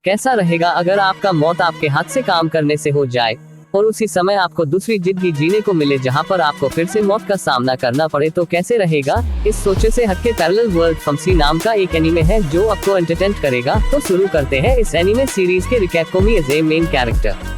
कैसा रहेगा अगर आपका मौत आपके हाथ से काम करने से हो जाए और उसी समय आपको दूसरी जिंदगी जीने को मिले जहां पर आपको फिर से मौत का सामना करना पड़े तो कैसे रहेगा। इस सोचे से हटके पैरेलल वर्ल्ड फंसी नाम का एक एनीमे है जो आपको एंटरटेन करेगा। तो शुरू करते हैं इस एनीमे सीरीज के रिकैप को। Me as a main character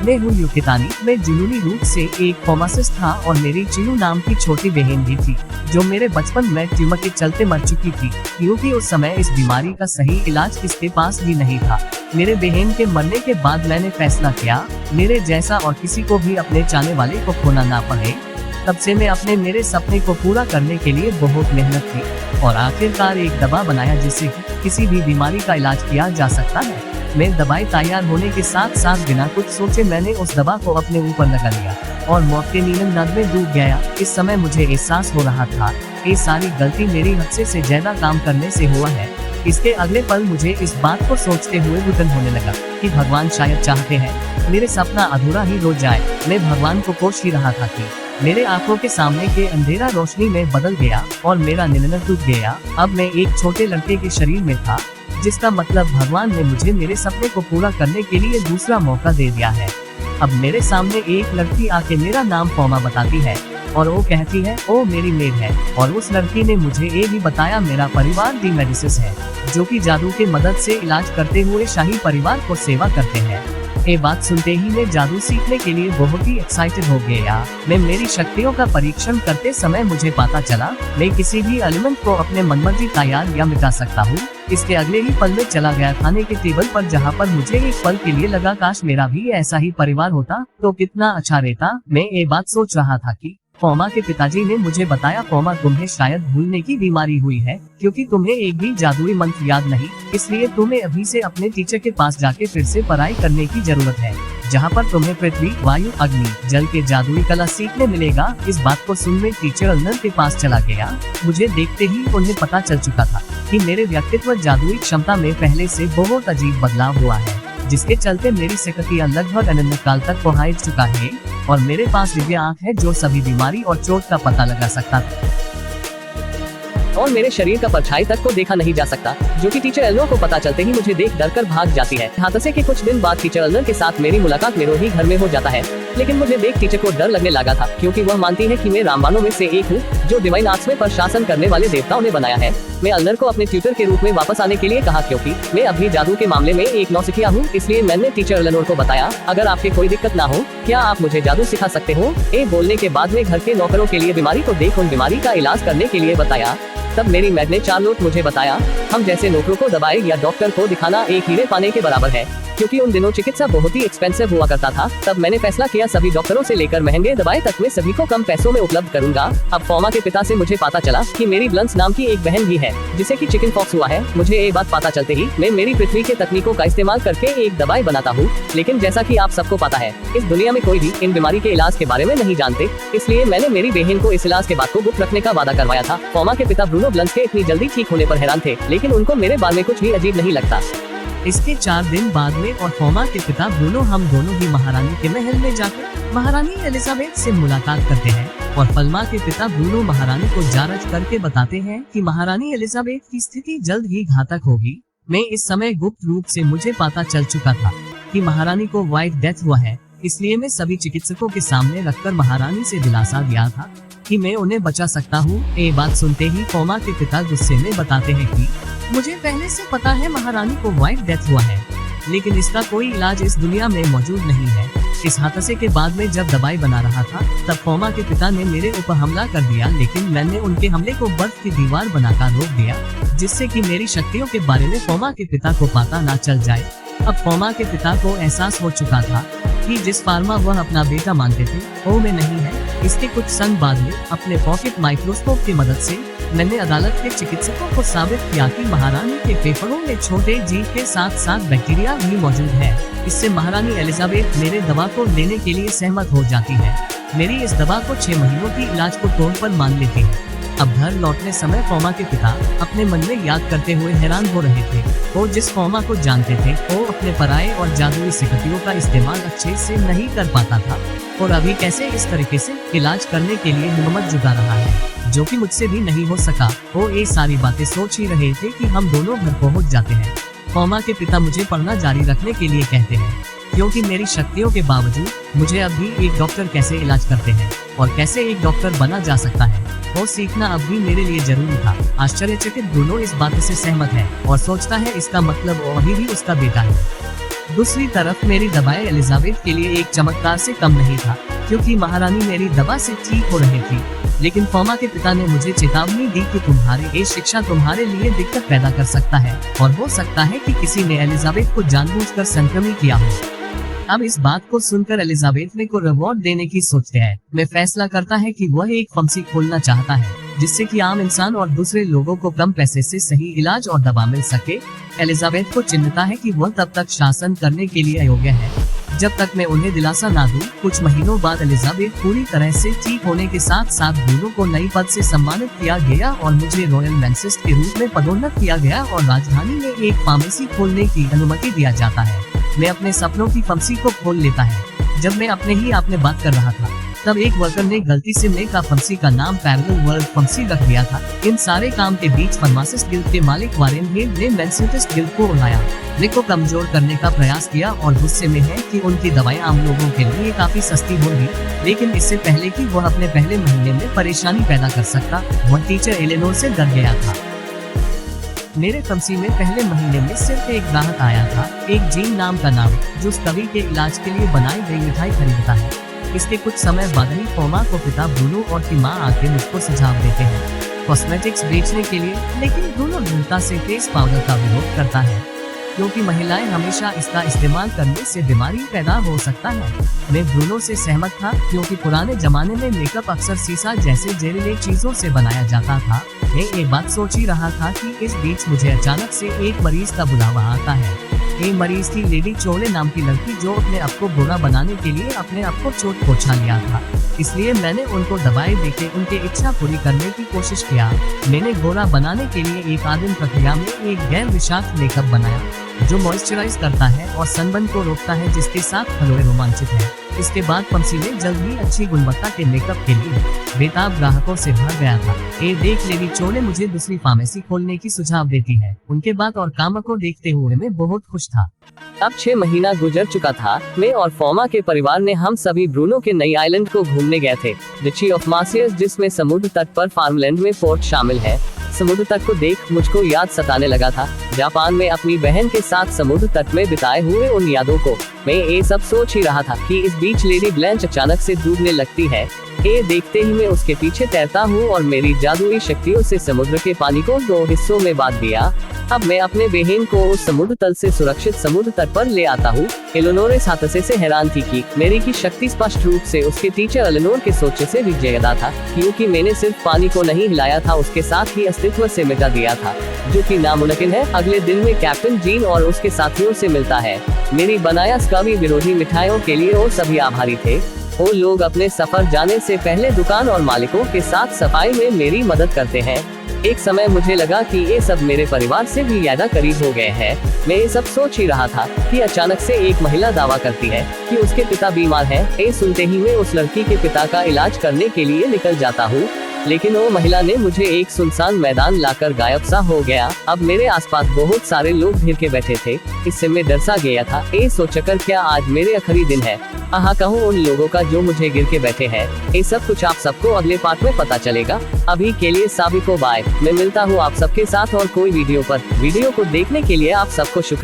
मैं हूँ युकितानी। मैं जुनूनी रूप से एक फार्मासिस्ट था और मेरी चिनू नाम की छोटी बहन भी थी जो मेरे बचपन में ट्यूमर के चलते मर चुकी थी, क्योंकि उस समय इस बीमारी का सही इलाज किसके पास भी नहीं था। मेरे बहन के मरने के बाद मैंने फैसला किया मेरे जैसा और किसी को भी अपने चाहने वाले को खोना ना पड़े। तब से मैं अपने मेरे सपने को पूरा करने के लिए बहुत मेहनत की और आखिरकार एक दवा बनाया जिससे किसी भी बीमारी का इलाज किया जा सकता है। मैं दवाई तैयार होने के साथ साथ बिना कुछ सोचे मैंने उस दवा को अपने ऊपर लगा लिया और मौत के नींद में डूब गया। इस समय मुझे एहसास हो रहा था ये सारी गलती मेरी हद से ज्यादा काम करने से हुआ है। इसके अगले पल मुझे इस बात को सोचते हुए घुटन होने लगा कि भगवान शायद चाहते हैं मेरे सपना अधूरा ही रह जाए। मैं भगवान को कोस ही रहा था कि मेरे आंखों के सामने के अंधेरा रोशनी में बदल गया और मेरा नींद टूट गया। अब मैं एक छोटे लड़के के शरीर में था, जिसका मतलब भगवान ने मुझे मेरे सपने को पूरा करने के लिए दूसरा मौका दे दिया है। अब मेरे सामने एक लड़की आके मेरा नाम फॉमा बताती है और वो कहती है ओ मेरी मेड है, और उस लड़की ने मुझे ये भी बताया मेरा परिवार दी मेडिसिस है जो कि जादू के मदद से इलाज करते हुए शाही परिवार को सेवा करते हैं। ये बात सुनते ही मैं जादू सीखने के लिए बहुत ही एक्साइटेड हो गया। मैं मेरी शक्तियों का परीक्षण करते समय मुझे पता चला मैं किसी भी एलिमेंट को अपने मनमर्जी तैयार या मिटा सकता हूँ। इसके अगले ही पल में चला गया खाने के टेबल पर, जहाँ पर मुझे एक पल के लिए लगा काश मेरा भी ऐसा ही परिवार होता तो कितना अच्छा रहता। मैं ये बात सोच रहा था कि फॉमा के पिताजी ने मुझे बताया फॉमा तुम्हें शायद भूलने की बीमारी हुई है क्योंकि तुम्हें एक भी जादुई मंत्र याद नहीं, इसलिए तुम्हें अभी से अपने टीचर के पास जाके फिर से पढ़ाई करने की जरूरत है जहाँ पर तुम्हें पृथ्वी, वायु, अग्नि, जल के जादुई कला सीखने मिलेगा। इस बात को सुनने टीचर अल्नर के पास चला गया। मुझे देखते ही उन्हें पता चल चुका था कि मेरे व्यक्तित्व जादुई क्षमता में पहले से बहुत अजीब बदलाव हुआ है, जिसके चलते मेरी सक्रियता लगभग अनंत काल तक पहुँच चुका है और मेरे पास दिव्य आँख है जो सभी बीमारी और चोट का पता लगा सकता था और मेरे शरीर का परछाई तक को देखा नहीं जा सकता, जो कि टीचर एल्नो को पता चलते ही मुझे देख डर कर भाग जाती है। हादसे के कुछ दिन बाद टीचर एल्नर के साथ मेरी मुलाकात मेरो ही घर में हो जाता है, लेकिन मुझे देख टीचर को डर लगने लगा था क्योंकि वह मानती है कि मैं रामबाणों में से एक हूँ जो डिवाइन आर्ट्स में प्रशासन करने वाले देवताओं ने बनाया है। मैं एल्नर को अपने ट्यूटर के रूप में वापस आने के लिए कहा क्योंकि मैं अभी जादू के मामले में एक नौसिखिया हूँ। इसलिए मैंने टीचर एलेनोर को बताया अगर आपके कोई दिक्कत ना हो क्या आप मुझे जादू सिखा सकते हो। ये बोलने के बाद में घर के नौकरों के लिए बीमारी को देख उन बीमारी का इलाज करने के लिए बताया। तब मेरी मैड ने चार्लोट मुझे बताया हम जैसे नौकरों को दवाई या डॉक्टर को दिखाना एक हीरे पाने के बराबर है, क्योंकि उन दिनों चिकित्सा बहुत ही एक्सपेंसिव हुआ करता था। तब मैंने फैसला किया सभी डॉक्टरों से लेकर महंगे दवाई तक में सभी को कम पैसों में उपलब्ध करूंगा। अब फॉमा के पिता से मुझे पता चला कि मेरी ब्लंस नाम की एक बहन भी है जिसे कि चिकन पॉक्स हुआ है। मुझे ये बात पता चलते ही मैं मेरी पृथ्वी के तकनीकों का इस्तेमाल करके एक दवाई बनाता हूँ, लेकिन जैसा कि आप सबको पता है इस दुनिया में कोई भी इन बीमारी के इलाज के बारे में नहीं जानते, इसलिए मैंने मेरी बहन को इस इलाज के बात को गुप्त रखने का वादा करवाया था। फॉमा के पिता ब्रूनो ब्लंस के इतनी जल्दी ठीक होने पर हैरान थे, लेकिन उनको मेरे बारे में कुछ भी अजीब नहीं लगता। इसके 4 दिन बाद में और फॉमा के पिता ब्रूनो हम दोनों ही महारानी के महल में जाकर महारानी एलिजाबेथ से मुलाकात करते हैं और फॉमा के पिता ब्रूनो महारानी को जांच करके बताते हैं कि महारानी एलिजाबेथ की स्थिति जल्द ही घातक होगी। मैं इस समय गुप्त रूप से मुझे पता चल चुका था कि महारानी को व्हाइट डेथ हुआ है, इसलिए मैं सभी चिकित्सकों के सामने रखकर महारानी से दिलासा दिया था कि मैं उन्हें बचा सकता हूँ। ये बात सुनते ही फॉमा के पिता गुस्से में बताते हैं कि मुझे पहले से पता है महारानी को व्हाइट डेथ हुआ है, लेकिन इसका कोई इलाज इस दुनिया में मौजूद नहीं है। इस हादसे के बाद में जब दवाई बना रहा था तब फॉमा के पिता ने मेरे ऊपर हमला कर दिया, लेकिन मैंने उनके हमले को बर्फ की दीवार बनाकर रोक दिया जिससे कि मेरी शक्तियों के बारे में फॉमा के पिता को पता न चल जाए। अब फॉमा के पिता को एहसास हो चुका था कि जिस फार्मा वह अपना बेटा मानते थे वो में नहीं है। इसके कुछ समय बाद में अपने पॉकेट माइक्रोस्कोप की मदद से मैंने अदालत के चिकित्सकों को साबित किया कि महारानी के फेफड़ों में छोटे जीव के साथ साथ बैक्टीरिया भी मौजूद है। इससे महारानी एलिजाबेथ मेरे दवा को लेने के लिए सहमत हो जाती है। मेरी इस दवा को 6 महीनों की इलाज को तौर पर मान लेती है। अब घर लौटने समय फॉमा के पिता अपने मन में याद करते हुए हैरान हो रहे थे। वो जिस फॉमा को जानते थे वो अपने पराये और जादुई शक्तियों का इस्तेमाल अच्छे से नहीं कर पाता था और अभी कैसे इस तरीके से इलाज करने के लिए हिम्मत जुटा रहा है, जो कि मुझसे भी नहीं हो सका। वो ये सारी बातें सोच ही रहे थे कि हम दोनों घर पहुंच जाते हैं। फॉमा के पिता मुझे पढ़ना जारी रखने के लिए कहते हैं, क्योंकि मेरी शक्तियों के बावजूद मुझे अब भी एक डॉक्टर कैसे इलाज करते हैं और कैसे एक डॉक्टर बना जा सकता है वो सीखना अब भी मेरे लिए जरूरी था। आश्चर्यचकित ब्रूनो इस बात से सहमत है और सोचता है इसका मतलब वो अभी भी उसका बेटा है। दूसरी तरफ मेरी दवाएं एलिजाबेथ के लिए एक चमत्कार से कम नहीं था, क्योंकि महारानी मेरी दवा से ठीक हो रही थी। लेकिन फॉमा के पिता ने मुझे चेतावनी दी कि तुम्हारी ये शिक्षा तुम्हारे लिए दिक्कत पैदा कर सकता है और हो सकता है कि किसी ने एलिजाबेथ को जानबूझकर संक्रमित किया हो। अब इस बात को सुनकर एलिजाबेथ ने को रिवॉर्ड देने की सोचते हैं। मैं फैसला करता है कि वह एक फार्मेसी खोलना चाहता है जिससे कि आम इंसान और दूसरे लोगों को कम पैसे से सही इलाज और दवा मिल सके। एलिजाबेथ को चिंता है कि वह तब तक शासन करने के लिए अयोग्य है जब तक मैं उन्हें दिलासा ना दूं। कुछ महीनों बाद एलिजाबेथ पूरी तरह से ठीक होने के साथ साथ ब्रूनो को नई पद से सम्मानित किया गया और मुझे रॉयल मैनसिस्ट के रूप में पदोन्नत किया गया और राजधानी में एक फार्मेसी खोलने की अनुमति दिया जाता है। मैं अपने सपनों की फार्मेसी को खोल लेता है। जब मैं अपने ही आप में बात कर रहा था तब एक वर्कर ने गलती से मेका फार्मेसी का नाम पैरेलल वर्ल्ड फार्मेसी रख दिया था। इन सारे काम के बीच फार्मासिस्ट गिल्ड के मालिक वारेन हेल ने मैनसिस्ट गिल्ड को उड़ाया, मेरे को कमजोर करने का प्रयास किया और गुस्से में है कि उनकी दवाएं आम लोगों के लिए काफी सस्ती होंगी। लेकिन इससे पहले कि वह अपने पहले महीने में परेशानी पैदा कर सकता, वह टीचर एलेनोर से डर गया था। मेरे फार्मेसी में पहले महीने में सिर्फ एक ग्राहक आया था, एक जीन नाम का नाम, जो उस कवि के इलाज के लिए बनाई गई मिठाई खरीदता है। इसके कुछ समय बाद ही फॉमा को पिता ब्रूनो और की माँ आके मुझको सुझाव देते हैं कॉस्मेटिक्स बेचने के लिए। लेकिन ब्रूनो दृढ़ता से फेस पाउडर का विरोध करता है, क्योंकि महिलाएं हमेशा इसका इस्तेमाल करने से बीमारी पैदा हो सकता है। मैं ब्रूनो से सहमत था, क्योंकि पुराने जमाने में मेकअप अक्सर शीशा जैसे जहरीली चीजों से बनाया जाता था। मैं एक बात सोच ही रहा था कि इस बीच मुझे अचानक से एक मरीज का बुलावा आता है। ये मरीज थी लेडी चोले नाम की लड़की, जो अपने आप को गोरा बनाने के लिए अपने आप को चोट पहुंचा लिया था। इसलिए मैंने उनको दवाएं देके उनकी इच्छा पूरी करने की कोशिश किया। मैंने गोरा बनाने के लिए एक आदिम प्रक्रिया में एक गैर विषाक्त मेकअप बनाया जो मॉइस्चराइज करता है और सनबर्न को रोकता है, जिसके साथ खलोए रोमांचित है। इसके बाद फार्मेसी में जल्द ही अच्छी गुणवत्ता के मेकअप के लिए बेताब ग्राहकों से भर गया था। ये देख लेडी चोले मुझे दूसरी फार्मेसी खोलने की सुझाव देती है। उनके बात और काम को देखते हुए मैं बहुत खुश था। अब 6 महीना गुजर चुका था। मैं और फॉमा के परिवार ने हम सभी ब्रूनो के नई आइलैंड को घूमने गए थे, डची ऑफ मार्सियस, जिसमें समुद्र तट पर फार्मलैंड में फोर्ट शामिल है। समुद्र तट को देख मुझको याद सताने लगा था, जापान में अपनी बहन के साथ समुद्र तट में बिताए हुए उन यादों को। मैं ये सब सोच ही रहा था कि इस बीच लेडी ब्लैंच अचानक से डूबने लगती है। ये देखते ही मैं उसके पीछे तैरता हूँ और मेरी जादुई शक्तियों से समुद्र के पानी को 2 हिस्सों में बांट दिया। अब मैं अपने बहन को उस समुद्र तल से सुरक्षित समुद्र तट पर ले आता हूँ। एलेनोर इस हादसे से हैरान थी कि मेरी की शक्ति स्पष्ट रूप से उसके टीचर एलेनोर के सोचे से भी ज्यादा था, क्योंकि मैंने सिर्फ पानी को नहीं हिलाया था, उसके साथ ही अस्तित्व से मिटा दिया था, जो कि नामुमकिन है। अगले दिन में कैप्टन जीन और उसके साथियों से मिलता है। मेरी बनाया कवि विरोधी मिठाइयों के लिए वो सभी आभारी थे। वो लोग अपने सफर जाने से पहले दुकान और मालिकों के साथ सफाई में मेरी मदद करते हैं। एक समय मुझे लगा कि ये सब मेरे परिवार से भी ज्यादा करीब हो गए हैं। मैं ये सब सोच ही रहा था कि अचानक से एक महिला दावा करती है कि उसके पिता बीमार हैं। ये सुनते ही मैं उस लड़की के पिता का इलाज करने के लिए निकल जाता हूँ, लेकिन वो महिला ने मुझे एक सुनसान मैदान लाकर गायब सा हो गया। अब मेरे आसपास बहुत सारे लोग भीड़ के बैठे थे। इससे मैं डर सा गया था, ये सोचकर क्या आज मेरे आखिरी दिन है। कहूँ उन लोगों का जो मुझे गिर के बैठे हैं। ये सब कुछ आप सबको अगले पार्ट में पता चलेगा। अभी के लिए सभी को बाय। मैं मिलता हूँ आप सबके साथ और कोई वीडियो पर। वीडियो को देखने के लिए आप सबको शुक्रिया।